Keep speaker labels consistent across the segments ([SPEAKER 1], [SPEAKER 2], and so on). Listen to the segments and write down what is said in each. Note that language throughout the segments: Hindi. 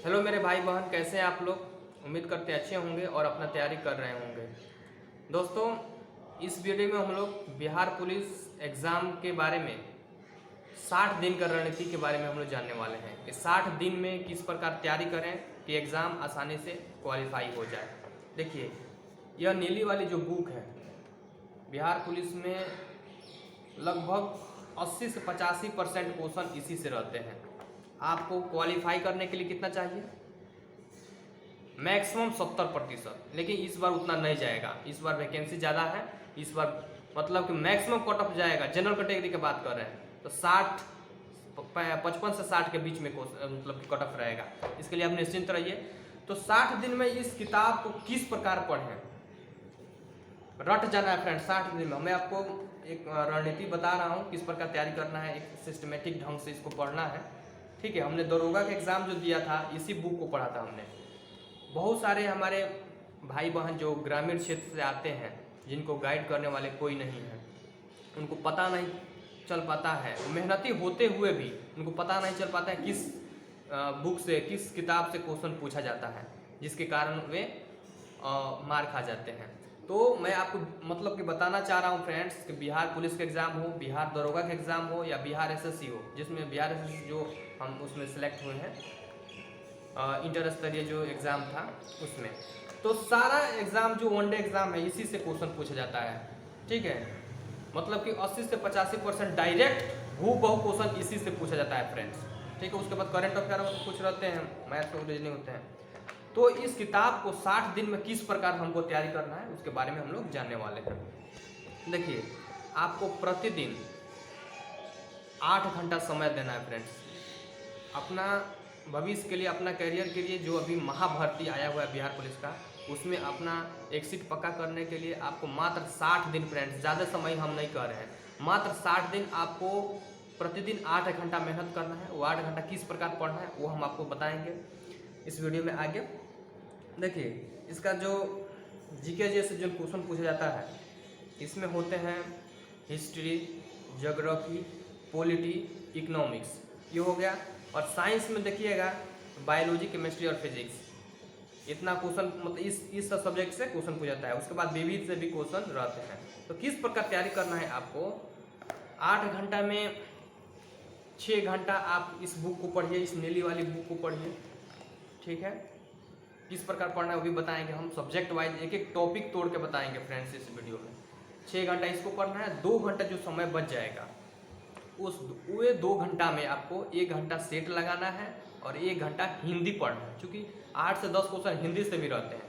[SPEAKER 1] हेलो मेरे भाई बहन, कैसे हैं आप लोग। उम्मीद करते हैं अच्छे होंगे और अपना तैयारी कर रहे होंगे। दोस्तों, इस वीडियो में हम लोग बिहार पुलिस एग्ज़ाम के बारे में 60 दिन का रणनीति के बारे में हम लोग जानने वाले हैं कि 60 दिन में किस प्रकार तैयारी करें कि एग्ज़ाम आसानी से क्वालिफाई हो जाए। देखिए, यह नीली वाली जो बुक है, बिहार पुलिस में लगभग 80 से 85% क्वेश्चन इसी से रहते हैं। आपको क्वालिफाई करने के लिए कितना चाहिए? मैक्सिमम 70%। लेकिन इस बार उतना नहीं जाएगा, इस बार वैकेंसी ज़्यादा है। इस बार मतलब कि मैक्सिमम कट ऑफ जाएगा। जनरल कैटेगरी की बात कर रहे हैं तो 55 से 60 के बीच में मतलब कट ऑफ रहेगा। इसके लिए आप निश्चिंत रहिए। तो 60 दिन में इस किताब को किस प्रकार पढ़ें, रट जाना है फ्रेंड। 60 दिन में मैं आपको एक रणनीति बता रहा हूँ किस प्रकार तैयारी करना है, एक सिस्टमेटिक ढंग से इसको पढ़ना है। ठीक है, हमने दरोगा का एग्ज़ाम जो दिया था इसी बुक को पढ़ा था हमने। बहुत सारे हमारे भाई बहन जो ग्रामीण क्षेत्र से आते हैं, जिनको गाइड करने वाले कोई नहीं है, उनको पता नहीं चल पाता है, मेहनती होते हुए भी उनको पता नहीं चल पाता है किस बुक से, किस किताब से क्वेश्चन पूछा जाता है, जिसके कारण वे मार खा जाते हैं। तो मैं आपको मतलब कि बताना चाह रहा हूँ फ्रेंड्स कि बिहार पुलिस का एग्ज़ाम हो, बिहार दरोगा का एग्ज़ाम हो या बिहार एसएससी हो, जिसमें बिहार एसएससी जो हम उसमें सेलेक्ट हुए हैं, इंटर स्तरीय जो एग्ज़ाम था उसमें, तो सारा एग्ज़ाम जो वनडे एग्ज़ाम है इसी से क्वेश्चन पूछा जाता है। ठीक है, मतलब कि 80 से 85% डायरेक्ट हूबहू क्वेश्चन इसी से पूछा जाता है फ्रेंड्स। ठीक है, उसके बाद करंट अफेयर कुछ रहते हैं, मैथ और रीजनिंग होते हैं। तो इस किताब को 60 दिन में किस प्रकार हमको तैयारी करना है उसके बारे में हम लोग जानने वाले हैं। देखिए, आपको प्रतिदिन 8 घंटा समय देना है फ्रेंड्स, अपना भविष्य के लिए, अपना करियर के लिए। जो अभी महाभर्ती आया हुआ है बिहार पुलिस का, उसमें अपना एक सीट पक्का करने के लिए आपको मात्र 60 दिन फ्रेंड्स, ज़्यादा समय हम नहीं कर रहे हैं, मात्र 60 दिन आपको प्रतिदिन 8 घंटा मेहनत करना है। वो 8 घंटा किस प्रकार पढ़ना है वो हम आपको बताएंगे इस वीडियो में आगे। देखिए, इसका जो जीके जैसे जो क्वेश्चन पूछा जाता है इसमें होते हैं हिस्ट्री, ज्योग्राफी, पॉलिटी, इकोनॉमिक्स, ये हो गया। और साइंस में देखिएगा बायोलॉजी, केमिस्ट्री और फिजिक्स, इतना क्वेश्चन मतलब इस सब्जेक्ट से क्वेश्चन पूछा जाता है। उसके बाद विविध से भी क्वेश्चन रहते हैं। तो किस प्रकार तैयारी करना है आपको? 8 घंटा में 6 घंटा आप इस बुक को पढ़िए, इस नीली वाली बुक को पढ़िए। ठीक है, किस प्रकार पढ़ना है वो भी बताएंगे हम, सब्जेक्ट वाइज एक एक टॉपिक तोड़ के बताएंगे फ्रेंड्स इस वीडियो में। 6 घंटा इसको पढ़ना है। 2 घंटा जो समय बच जाएगा उस 2 घंटा में आपको 1 घंटा सेट लगाना है और 1 घंटा हिंदी पढ़ना है। क्योंकि 8 से 10 क्वेश्चन हिंदी से भी रहते हैं,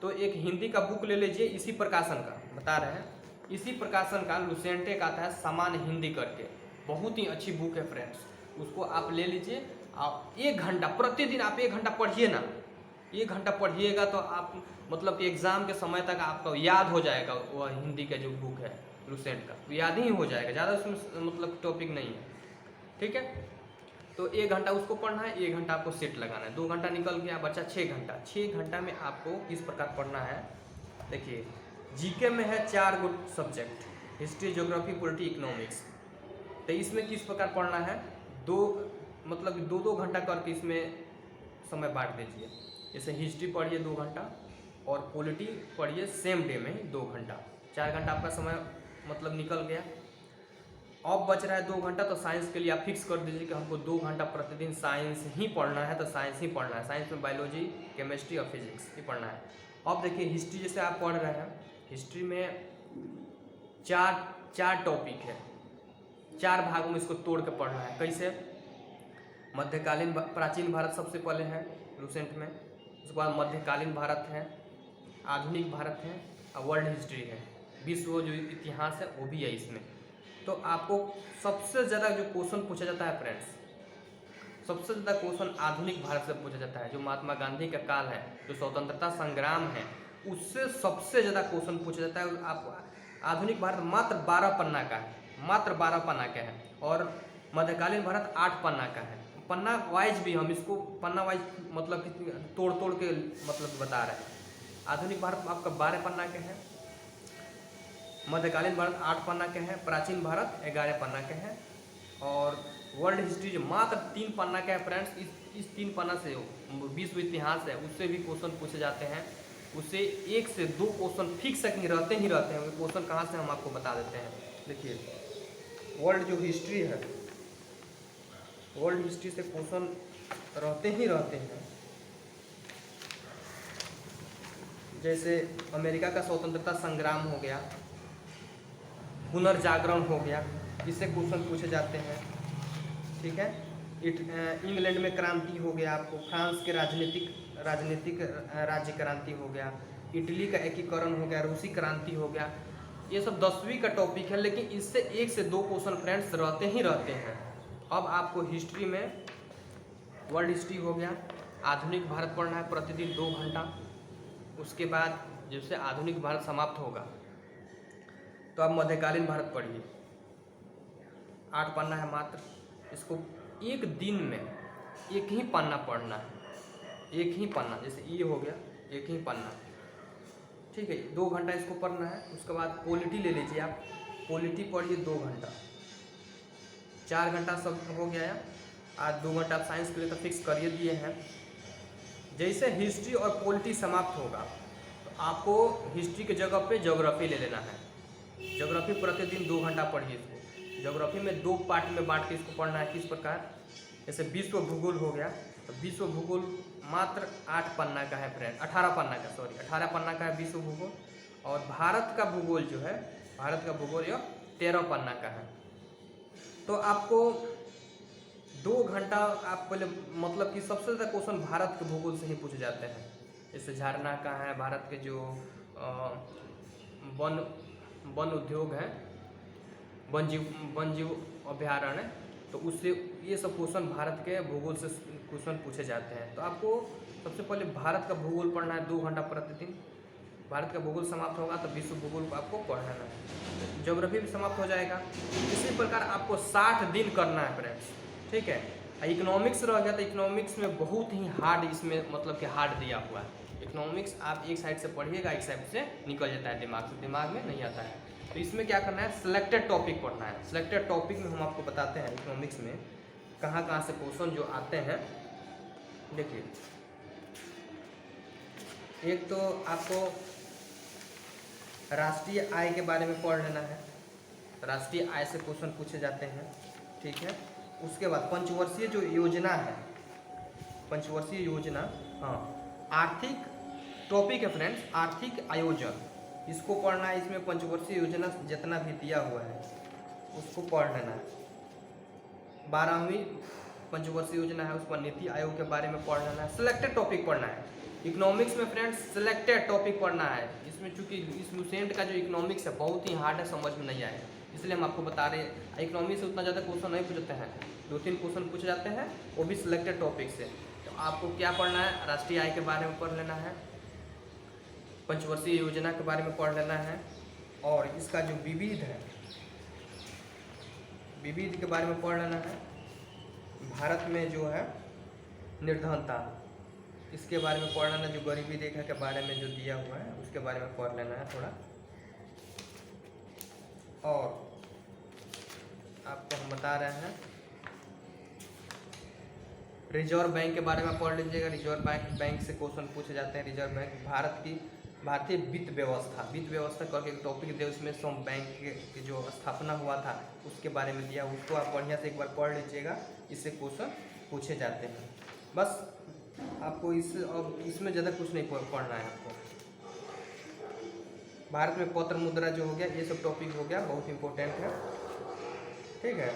[SPEAKER 1] तो एक हिंदी का बुक ले लीजिए, इसी प्रकाशन का बता रहे हैं, इसी प्रकाशन का लुसेंटे का आता है सामान्य हिंदी करके, बहुत ही अच्छी बुक है फ्रेंड्स, उसको आप ले लीजिए। आप 1 घंटा प्रतिदिन आप 1 घंटा पढ़िए ना। 1 घंटा पढ़िएगा तो आप मतलब कि एग्ज़ाम के समय तक आपको याद हो जाएगा। वह हिंदी का जो बुक है लुसेंट का, तो याद ही हो जाएगा, ज़्यादा उसमें मतलब टॉपिक नहीं है। ठीक है, तो 1 घंटा उसको पढ़ना है, 1 घंटा आपको सेट लगाना है। 2 घंटा निकल गया, बचा 6 घंटा। 6 घंटा में आपको किस प्रकार पढ़ना है? देखिए, जीके में है 4 गो subject, history, geography, polity, economics. तो इसमें किस प्रकार पढ़ना है? मतलब 2-2 घंटा करके इसमें समय बांट दीजिए। जैसे हिस्ट्री पढ़िए 2 घंटा और पॉलिटी पढ़िए सेम डे में ही 2 घंटा। 4 घंटा आपका समय मतलब निकल गया। अब बच रहा है 2 घंटा, तो साइंस के लिए आप फिक्स कर दीजिए कि हमको 2 घंटा प्रतिदिन साइंस ही पढ़ना है, तो साइंस ही पढ़ना है। साइंस में बायोलॉजी, केमिस्ट्री और फिजिक्स ही पढ़ना है। अब देखिए, हिस्ट्री जैसे आप पढ़ रहे हैं, हिस्ट्री में 4 टॉपिक है, 4 भागों में इसको तोड़ के पढ़ना है। कैसे? मध्यकालीन प्राचीन भारत सबसे पहले है लुसेंट में, उसके बाद मध्यकालीन भारत है, आधुनिक भारत है और वर्ल्ड हिस्ट्री है, विश्व जो इतिहास है वो भी है इसमें। तो आपको सबसे ज़्यादा जो क्वेश्चन पूछा जाता है फ्रेंड्स, सबसे ज़्यादा क्वेश्चन आधुनिक भारत से पूछा जाता है। जो महात्मा गांधी का काल है, जो स्वतंत्रता संग्राम है, उससे सबसे ज़्यादा क्वेश्चन पूछा जाता है। आपको आधुनिक भारत मात्र 12 पन्ना का है, मात्र 12 पन्ना का है, और मध्यकालीन भारत 8 पन्ना का है। पन्ना वाइज भी हम इसको पन्ना वाइज मतलब कि तोड़ तोड़ के मतलब बता रहे हैं। आधुनिक भारत आपका 12 पन्ना के हैं, मध्यकालीन भारत 8 पन्ना के हैं, प्राचीन भारत 11 पन्ना के हैं, और वर्ल्ड हिस्ट्री जो मात्र 3 पन्ना का है फ्रेंड्स, इस 3 पन्ना से विश्व इतिहास है उससे भी क्वेश्चन पूछे जाते हैं। उससे 1 से 2 क्वेश्चन फिक्स रहते ही रहते हैं। वो क्वेश्चन कहाँ से हम आपको बता देते हैं। देखिए वर्ल्ड जो हिस्ट्री है, वर्ल्ड हिस्ट्री से क्वेश्चन रहते ही रहते हैं। जैसे अमेरिका का स्वतंत्रता संग्राम हो गया, पुनर्जागरण हो गया, इससे क्वेश्चन पूछे जाते हैं। ठीक है, इंग्लैंड में क्रांति हो गया, आपको फ्रांस के राजनीतिक राज्य क्रांति हो गया, इटली का एकीकरण हो गया, रूसी क्रांति हो गया। ये सब 10वीं का टॉपिक है, लेकिन इससे 1 से 2 क्वेश्चन फ्रेंड्स रहते ही रहते हैं। अब आपको हिस्ट्री में वर्ल्ड हिस्ट्री हो गया, आधुनिक भारत पढ़ना है प्रतिदिन 2 घंटा। उसके बाद जैसे आधुनिक भारत समाप्त होगा तो आप मध्यकालीन भारत पढ़िए, 8 पन्ना है मात्र। इसको एक दिन में एक ही पन्ना पढ़ना है, एक ही पन्ना, जैसे ये हो गया एक ही पन्ना, ठीक है, 2 घंटा इसको पढ़ना है। उसके बाद पॉलिटी ले लीजिए आप, पॉलिटी पढ़िए 2 घंटा, 4 घंटा सब हो गया। आज 2 घंटा आप साइंस के लिए तो फिक्स करिए दिए हैं। जैसे हिस्ट्री और पॉलिटी समाप्त होगा तो आपको हिस्ट्री के जगह पे ज्योग्राफी ले लेना है। ज्योग्राफी प्रतिदिन 2 घंटा पढ़िए इसको। ज्योग्राफी में 2 पार्ट में बांट के इसको पढ़ना है। किस प्रकार, जैसे विश्व भूगोल हो गया तो विश्व भूगोल मात्र 8 पन्ना का है फ्रेंड, 18 पन्ना का, सॉरी 18 पन्ना का है विश्व भूगोल। और भारत का भूगोल जो है, भारत का भूगोल यह 13 पन्ना का है। तो आपको 2 घंटा आप पहले, मतलब कि सबसे ज़्यादा क्वेश्चन भारत के भूगोल से ही पूछे जाते हैं। जैसे झरना कहाँ है, भारत के जो वन उद्योग है, वन जीव अभ्यारण्य, तो उससे ये सब क्वेश्चन भारत के भूगोल से क्वेश्चन पूछे जाते हैं। तो आपको सबसे पहले भारत का भूगोल पढ़ना है 2 घंटा प्रतिदिन। भारत का भूगोल समाप्त होगा तो विश्व भूगोल को आपको पढ़ना है। ज्योग्राफी भी समाप्त हो जाएगा। इसी प्रकार आपको 60 दिन करना है फ्रेंड्स, ठीक है। इकोनॉमिक्स रह गया तो इकोनॉमिक्स में बहुत ही हार्ड, इसमें मतलब कि हार्ड दिया हुआ है। इकोनॉमिक्स आप एक साइड से पढ़िएगा, एक साइड से निकल जाता है दिमाग से, दिमाग में नहीं आता है। तो इसमें क्या करना है, सिलेक्टेड टॉपिक पढ़ना है। सिलेक्टेड टॉपिक में हम आपको बताते हैं इकोनॉमिक्स में कहाँ कहाँ से क्वेश्चन जो आते हैं। देखिए, एक तो आपको राष्ट्रीय आय के बारे में पढ़ लेना है। राष्ट्रीय आय से क्वेश्चन पूछे जाते हैं, ठीक है। उसके बाद पंचवर्षीय जो योजना है, पंचवर्षीय योजना, हाँ, आर्थिक टॉपिक है फ्रेंड्स, आर्थिक आयोजन, इसको पढ़ना है। इसमें पंचवर्षीय योजना जितना भी दिया हुआ है उसको पढ़ लेना है। 12वीं पंचवर्षीय योजना है, उस पर नीति आयोग के बारे में पढ़ लेना है। सिलेक्टेड टॉपिक पढ़ना है इकोनॉमिक्स में फ्रेंड्स, सिलेक्टेड टॉपिक पढ़ना है। इसमें चूंकि इस लूसेंट का जो इकोनॉमिक्स है बहुत ही हार्ड है, समझ में नहीं आएगा, इसलिए हम आपको बता रहे हैं। इकोनॉमिक्स से उतना ज़्यादा क्वेश्चन नहीं पूछते हैं, 2-3 क्वेश्चन पूछे जाते हैं, वो भी सिलेक्टेड टॉपिक से। तो आपको क्या पढ़ना है, राष्ट्रीय आय के बारे में पढ़ लेना है, पंचवर्षीय योजना के बारे में पढ़ लेना है, और इसका जो विविध है, विविध के बारे में पढ़ लेना है। भारत में जो है निर्धनता, इसके बारे में पढ़ लेना। जो गरीबी रेखा के बारे में जो दिया हुआ है उसके बारे में पढ़ लेना है थोड़ा। और आपको हम बता रहे हैं रिजर्व बैंक के बारे में पढ़ लीजिएगा। रिजर्व बैंक से क्वेश्चन पूछे जाते हैं। रिजर्व बैंक भारतीय वित्त व्यवस्था करके एक टॉपिक दे, उसमें सम बैंक की जो स्थापना हुआ था उसके बारे में दिया, उसको आप बढ़िया से एक बार पढ़ लीजिएगा। इससे क्वेश्चन पूछे जाते हैं। बस आपको इसमें ज़्यादा कुछ नहीं पढ़ना है आपको। भारत में पत्र मुद्रा जो हो गया, ये सब टॉपिक हो गया, बहुत इंपॉर्टेंट है, ठीक है।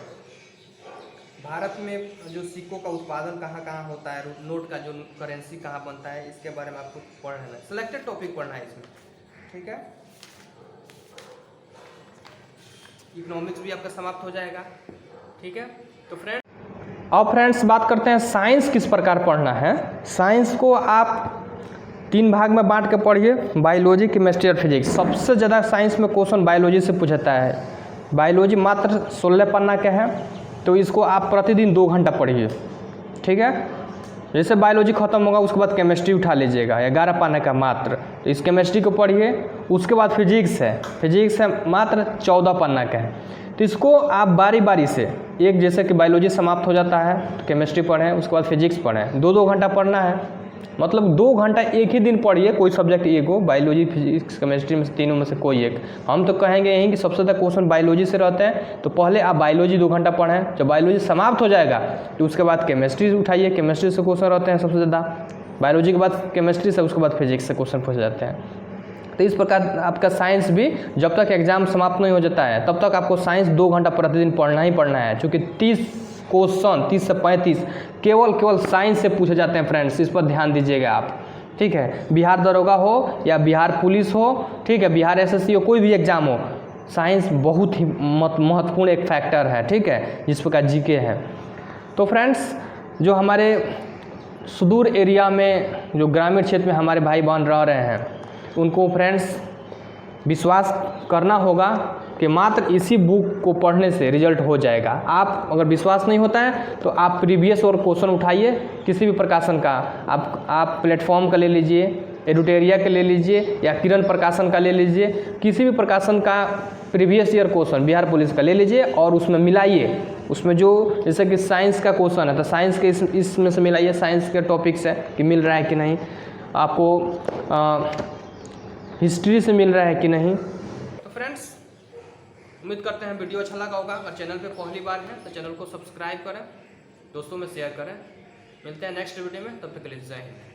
[SPEAKER 1] भारत में जो सिक्कों का उत्पादन कहाँ कहाँ होता है, नोट का जो करेंसी कहाँ बनता है, इसके बारे में आपको पढ़ना है। सिलेक्टेड टॉपिक पढ़ना है इसमें, ठीक है। इकोनॉमिक्स भी आपका समाप्त हो जाएगा, ठीक है। तो फ्रेंड्स बात करते हैं साइंस किस प्रकार पढ़ना है। साइंस को आप 3 भाग में बांट के पढ़िए, बायोलॉजी, केमिस्ट्री और फिजिक्स। सबसे ज़्यादा साइंस में क्वेश्चन बायोलॉजी से पूछता है। बायोलॉजी मात्र 16 पन्ना का है, तो इसको आप प्रतिदिन 2 घंटा पढ़िए, ठीक है। जैसे बायोलॉजी खत्म होगा उसके बाद केमिस्ट्री उठा लीजिएगा, 11 पन्ना का मात्र, तो इस केमिस्ट्री को पढ़िए। उसके बाद फिजिक्स है, मात्र 14 पन्ना का है, तो इसको आप बारी बारी से एक जैसे कि बायोलॉजी समाप्त हो जाता है तो केमिस्ट्री पढ़ें, उसके बाद फिजिक्स पढ़ें, 2-2 घंटा पढ़ना है। मतलब 2 घंटा एक ही दिन पढ़िए, कोई सब्जेक्ट एक हो, बायोलॉजी फिजिक्स केमिस्ट्री में से तीनों में से कोई एक। हम तो कहेंगे यहीं कि सबसे ज़्यादा क्वेश्चन बायोलॉजी से रहते हैं, तो पहले आप बायोलॉजी 2 घंटा पढ़ें। जब बायोलॉजी समाप्त हो जाएगा तो उसके बाद केमिस्ट्री उठाइए, केमिस्ट्री से क्वेश्चन रहते हैं सबसे ज़्यादा, बायोलॉजी के बाद केमिस्ट्री से, उसके बाद फिजिक्स से क्वेश्चन पूछ जाते हैं। तो इस प्रकार आपका साइंस भी जब तक एग्जाम समाप्त नहीं हो जाता है तब तक आपको साइंस 2 घंटा प्रतिदिन पढ़ना ही पढ़ना है, चूँकि 30 क्वेश्चन 30 से 35 केवल साइंस से पूछे जाते हैं फ्रेंड्स, इस पर ध्यान दीजिएगा आप, ठीक है। बिहार दरोगा हो या बिहार पुलिस हो, ठीक है, बिहार एसएससी हो, कोई भी एग्जाम हो, साइंस बहुत ही महत्वपूर्ण एक फैक्टर है, ठीक है, जिस प्रकार जीके है। तो फ्रेंड्स, जो हमारे सुदूर एरिया में, जो ग्रामीण क्षेत्र में हमारे भाई बहन रह रहे हैं, उनको फ्रेंड्स विश्वास करना होगा कि मात्र इसी बुक को पढ़ने से रिजल्ट हो जाएगा। आप अगर विश्वास नहीं होता है तो आप प्रीवियस और क्वेश्चन उठाइए किसी भी प्रकाशन का, आप प्लेटफॉर्म का ले लीजिए, एडुटेरिया का ले लीजिए या किरण प्रकाशन का ले लीजिए, किसी भी प्रकाशन का previous year question Bihar police का ले लीजिए और उसमें मिलाइए। उसमें जो जैसे कि साइंस का क्वेश्चन है तो साइंस के इसमें से मिलाइए, साइंस के टॉपिक से कि मिल रहा है कि नहीं, आपको हिस्ट्री से मिल रहा है कि नहीं। तो फ्रेंड्स, उम्मीद करते हैं वीडियो अच्छा लगा होगा। अगर चैनल पे पहली बार है तो चैनल को सब्सक्राइब करें, दोस्तों में शेयर करें। मिलते हैं नेक्स्ट वीडियो में, तब तक के लिए जय हिंद।